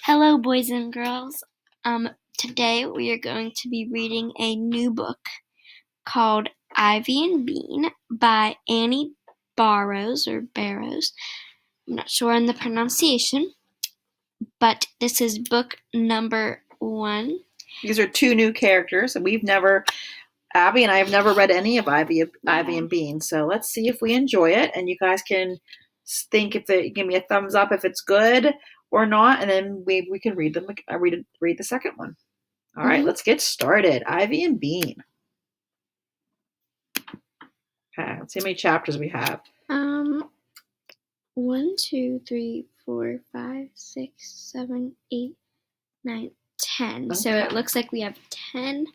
Hello, boys and girls. Today we are going to be reading a new book called Ivy and Bean by Annie Barrows or Barrows. I'm not sure on the pronunciation, but this is book number 1. These are two new characters, and Abby and I have never read any of Ivy and Bean. So let's see if we enjoy it, and you guys can give me a thumbs up if it's good or not, and then we can read them. Read the second one. All right, let's get started. Ivy and Bean. Okay, let's see how many chapters we have. 1, 2, 3, 4, 5, 6, 7, 8, 9, 10. Okay. So it looks like we have 10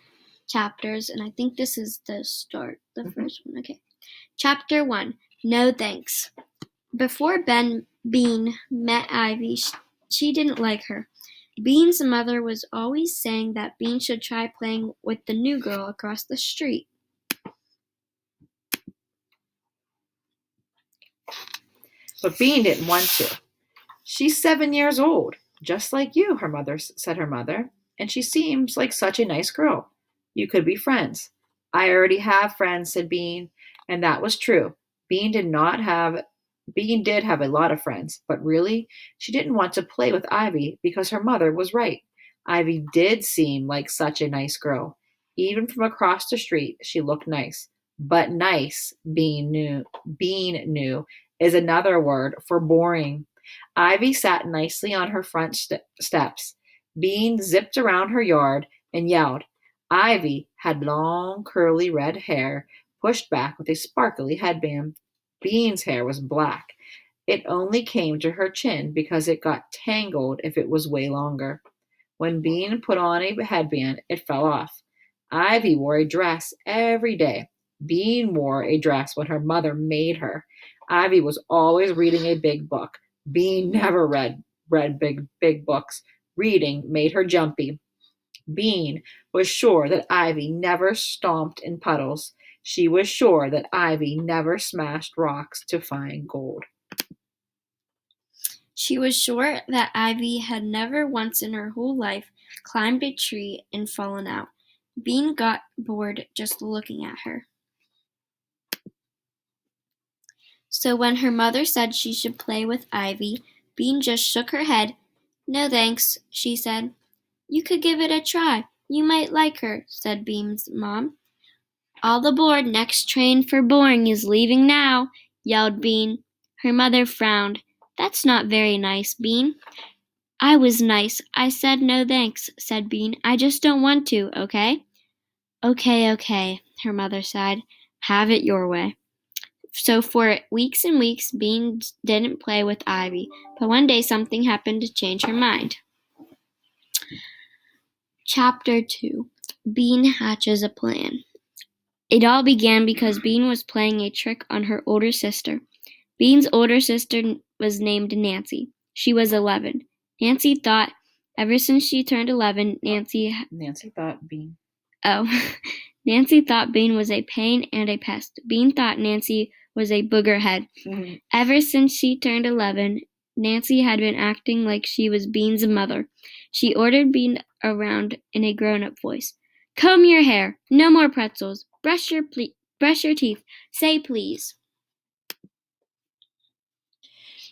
chapters, and I think this is the start, the first one. Okay. Chapter 1, No Thanks. Before Bean met Ivy, she didn't like her. Bean's mother was always saying that Bean should try playing with the new girl across the street. But Bean didn't want to. She's 7 years old, just like you, said her mother, and she seems like such a nice girl. You could be friends. I already have friends, said Bean, and that was true. Bean did have a lot of friends, but really, she didn't want to play with Ivy because her mother was right. Ivy did seem like such a nice girl. Even from across the street, she looked nice. But nice, Bean knew, is another word for boring. Ivy sat nicely on her front steps. Bean zipped around her yard and yelled. Ivy had long, curly red hair pushed back with a sparkly headband. Bean's hair was black. It only came to her chin because it got tangled if it was way longer. When Bean put on a headband, it fell off. Ivy wore a dress every day. Bean wore a dress when her mother made her. Ivy was always reading a big book. Bean never read big books. Reading made her jumpy. Bean was sure that Ivy never stomped in puddles. She was sure that Ivy never smashed rocks to find gold. She was sure that Ivy had never once in her whole life climbed a tree and fallen out. Bean got bored just looking at her. So when her mother said she should play with Ivy, Bean just shook her head. No thanks, she said. You could give it a try. You might like her, said Bean's mom. All aboard, next train for Boring is leaving now, yelled Bean. Her mother frowned. That's not very nice, Bean. I was nice. I said no thanks, said Bean. I just don't want to, okay? Okay, her mother sighed. Have it your way. So for weeks and weeks, Bean didn't play with Ivy, but one day something happened to change her mind. Chapter 2, Bean hatches a plan. It all began because Bean was playing a trick on her older sister. Bean's older sister was named Nancy. She was 11. Nancy thought, ever since she turned 11, Nancy thought Bean. Oh, Nancy thought Bean was a pain and a pest. Bean thought Nancy was a boogerhead. Ever since she turned 11, Nancy had been acting like she was Bean's mother. She ordered Bean around in a grown-up voice. Comb your hair. No more pretzels. Brush your teeth. Say please.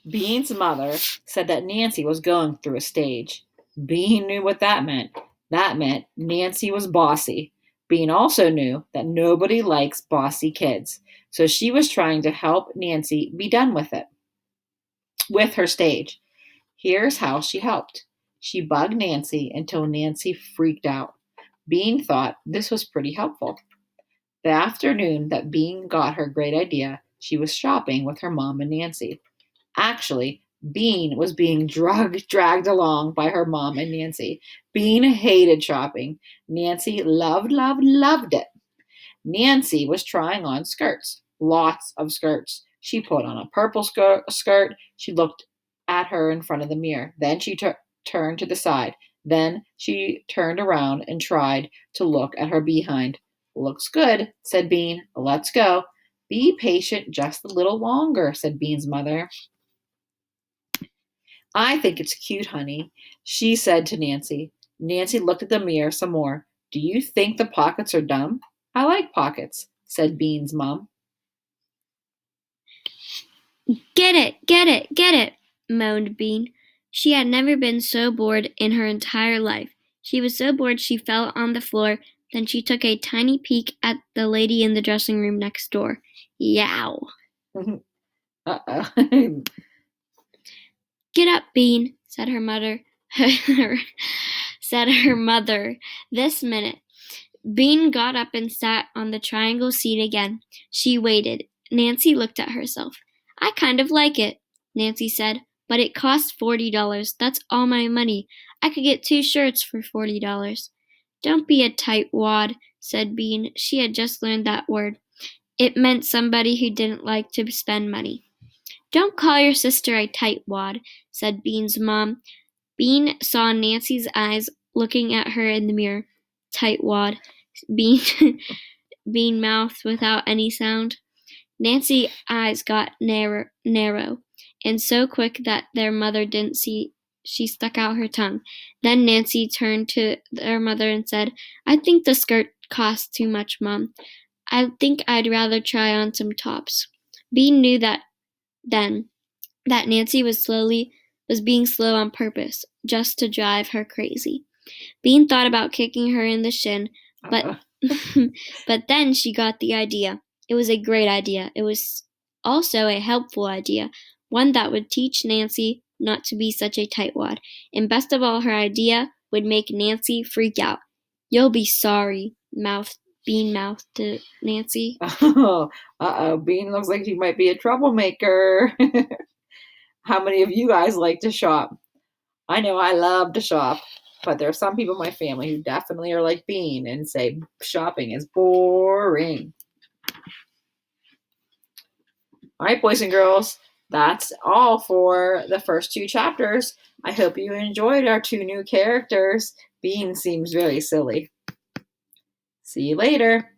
Bean's mother said that Nancy was going through a stage. Bean knew what that meant. That meant Nancy was bossy. Bean also knew that nobody likes bossy kids, so she was trying to help Nancy be done with her stage. Here's how she helped. She bugged Nancy until Nancy freaked out. Bean thought this was pretty helpful. The afternoon that Bean got her great idea, she was shopping with her mom and Nancy. Actually, Bean was being dragged along by her mom and Nancy. Bean hated shopping. Nancy loved it. Nancy was trying on skirts, lots of skirts. She put on a purple skirt. She looked at her in front of the mirror. Then she turned to the side. Then she turned around and tried to look at her behind. Looks good, said Bean. Let's go. Be patient just a little longer, said Bean's mother. I think it's cute, honey, she said to Nancy. Nancy looked at the mirror some more. Do you think the pockets are dumb? I like pockets, said Bean's mom. Get it, get it, get it, moaned Bean. She had never been so bored in her entire life. She was so bored she fell on the floor. Then she took a tiny peek at the lady in the dressing room next door. Yow. Uh-oh. Get up, Bean, said her mother. said her mother. This minute. Bean got up and sat on the triangle seat again. She waited. Nancy looked at herself. I kind of like it, Nancy said, but it costs $40. That's all my money. I could get 2 shirts for $40. Don't be a tightwad, said Bean. She had just learned that word. It meant somebody who didn't like to spend money. Don't call your sister a tightwad, said Bean's mom. Bean saw Nancy's eyes looking at her in the mirror. Tightwad, Bean, Bean mouthed without any sound. Nancy's eyes got narrow, and so quick that their mother didn't see. She stuck out her tongue. Then Nancy turned to their mother and said, I think the skirt costs too much, Mom. I think I'd rather try on some tops. Bean knew that then that Nancy was being slow on purpose, just to drive her crazy. Bean thought about kicking her in the shin, but but then she got the idea. It was a great idea. It was also a helpful idea, one that would teach Nancy not to be such a tightwad. And best of all, her idea would make Nancy freak out. You'll be sorry, Bean mouthed to Nancy. Oh, uh-oh, Bean looks like she might be a troublemaker. How many of you guys like to shop? I know I love to shop, but there are some people in my family who definitely are like Bean and say shopping is boring. All right, boys and girls, that's all for the first 2 chapters. I hope you enjoyed our 2 new characters. Bean seems very silly. See you later.